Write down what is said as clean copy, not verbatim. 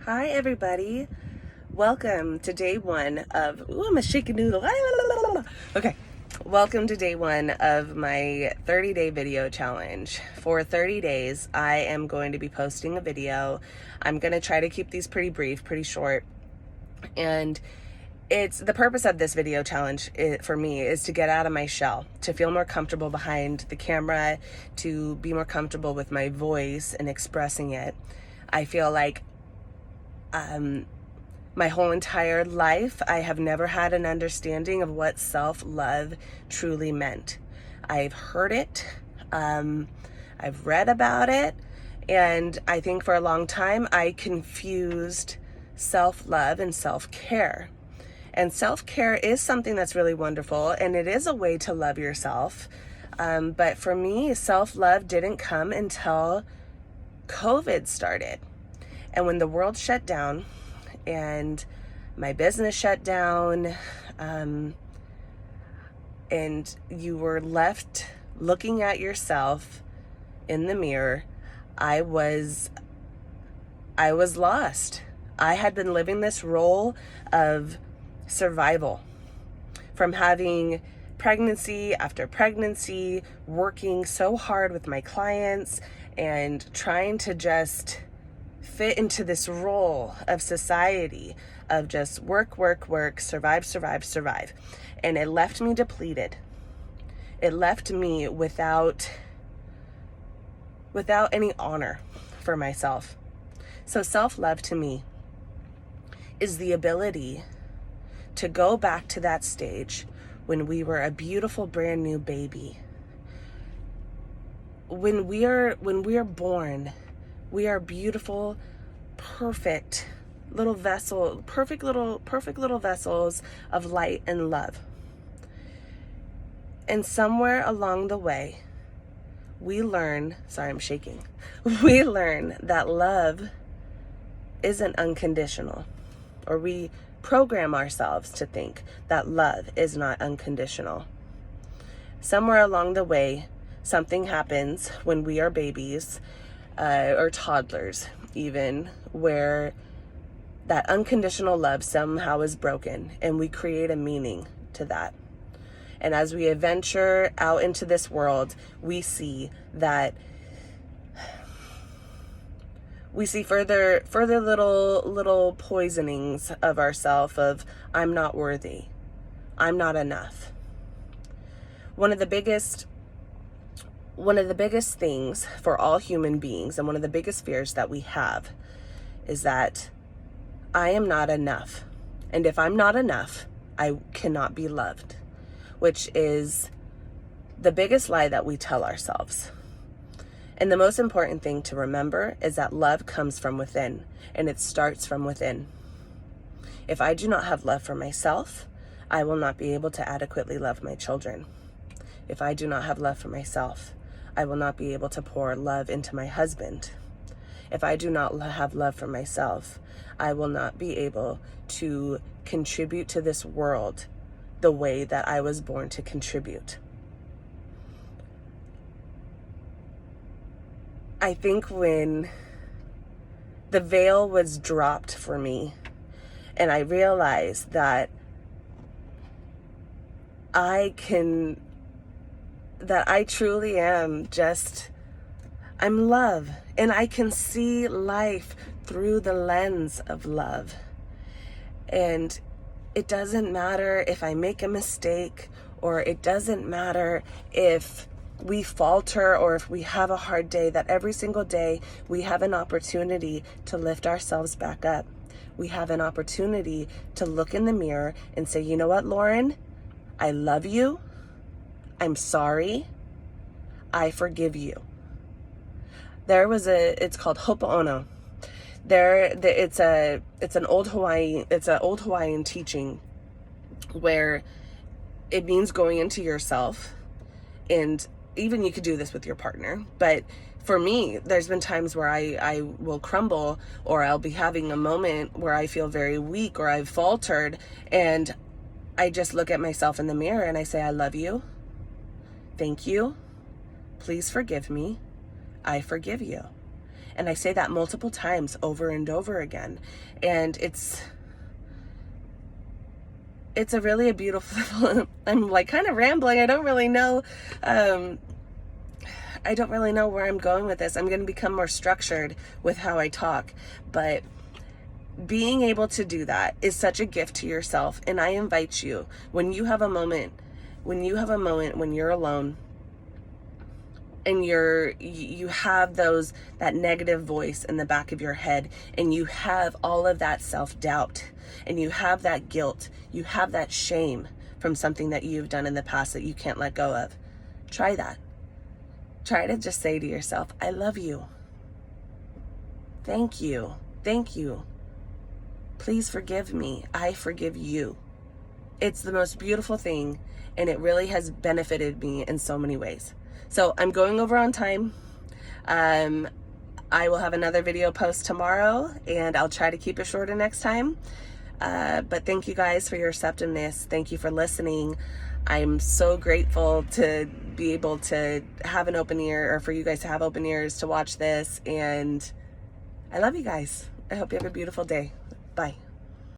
Hi everybody, welcome to day one of, I'm a shaky noodle. Okay, welcome to day one of my 30-day video challenge. For 30 days, I am going to be posting a video. I'm going to try to keep these pretty brief, pretty short. And it's the purpose of this video challenge for me is to get out of my shell, to feel more comfortable behind the camera, to be more comfortable with my voice and expressing it. I feel like my whole entire life, I have never had an understanding of what self-love truly meant. I've heard it, I've read about it, and I think for a long time I confused self-love and self-care. And self-care is something that's really wonderful, and it is a way to love yourself. But for me, self-love didn't come until COVID started. And when the world shut down and my business shut down, and you were left looking at yourself in the mirror, I was lost. I had been living this role of survival from having pregnancy after pregnancy, working so hard with my clients and trying to just fit into this role of society of just work, survive. And it left me depleted. It left me without any honor for myself. So self-love to me is the ability to go back to that stage when we were a beautiful brand new baby. When we are born, we are beautiful, perfect little perfect little vessels of light and love. And somewhere along the way, we learn that love isn't unconditional, or we program ourselves to think that love is not unconditional. Somewhere along the way, something happens when we are babies, or toddlers even, where that unconditional love somehow is broken, and we create a meaning to that. And as we adventure out into this world, we see further little poisonings of ourself of I'm not worthy, I'm not enough. One of the biggest things for all human beings, and one of the biggest fears that we have, is that I am not enough. And if I'm not enough, I cannot be loved, which is the biggest lie that we tell ourselves. And the most important thing to remember is that love comes from within, and it starts from within. If I do not have love for myself, I will not be able to adequately love my children. If I do not have love for myself, I will not be able to pour love into my husband. If I do not have love for myself, I will not be able to contribute to this world the way that I was born to contribute. I think when the veil was dropped for me, and I realized that I truly am I'm love, and I can see life through the lens of love. And it doesn't matter if I make a mistake, or it doesn't matter if we falter or if we have a hard day, that every single day we have an opportunity to lift ourselves back up. We have an opportunity to look in the mirror and say, you know what, Lauren? I love you. I'm sorry. I forgive you. It's called Ho'oponopono. It's an old Hawaiian teaching where it means going into yourself, and even you could do this with your partner. But for me, there's been times where I will crumble, or I'll be having a moment where I feel very weak, or I've faltered, and I just look at myself in the mirror and I say, I love you. Thank you. Please forgive me. I forgive you. And I say that multiple times over and over again. And it's a beautiful, I'm like kind of rambling. I don't really know where I'm going with this. I'm going to become more structured with how I talk, but being able to do that is such a gift to yourself. And I invite you, when you have a moment when you're alone and you have that negative voice in the back of your head, and you have all of that self-doubt, and you have that guilt, you have that shame from something that you've done in the past that you can't let go of. Try that. Try to just say to yourself, I love you. Thank you. Thank you. Please forgive me. I forgive you. It's the most beautiful thing, and it really has benefited me in so many ways. So I'm going over on time. I will have another video post tomorrow, and I'll try to keep it shorter next time. But thank you guys for your receptiveness. Thank you for listening. I'm so grateful to be able to have an open ear, or for you guys to have open ears to watch this. And I love you guys. I hope you have a beautiful day. Bye.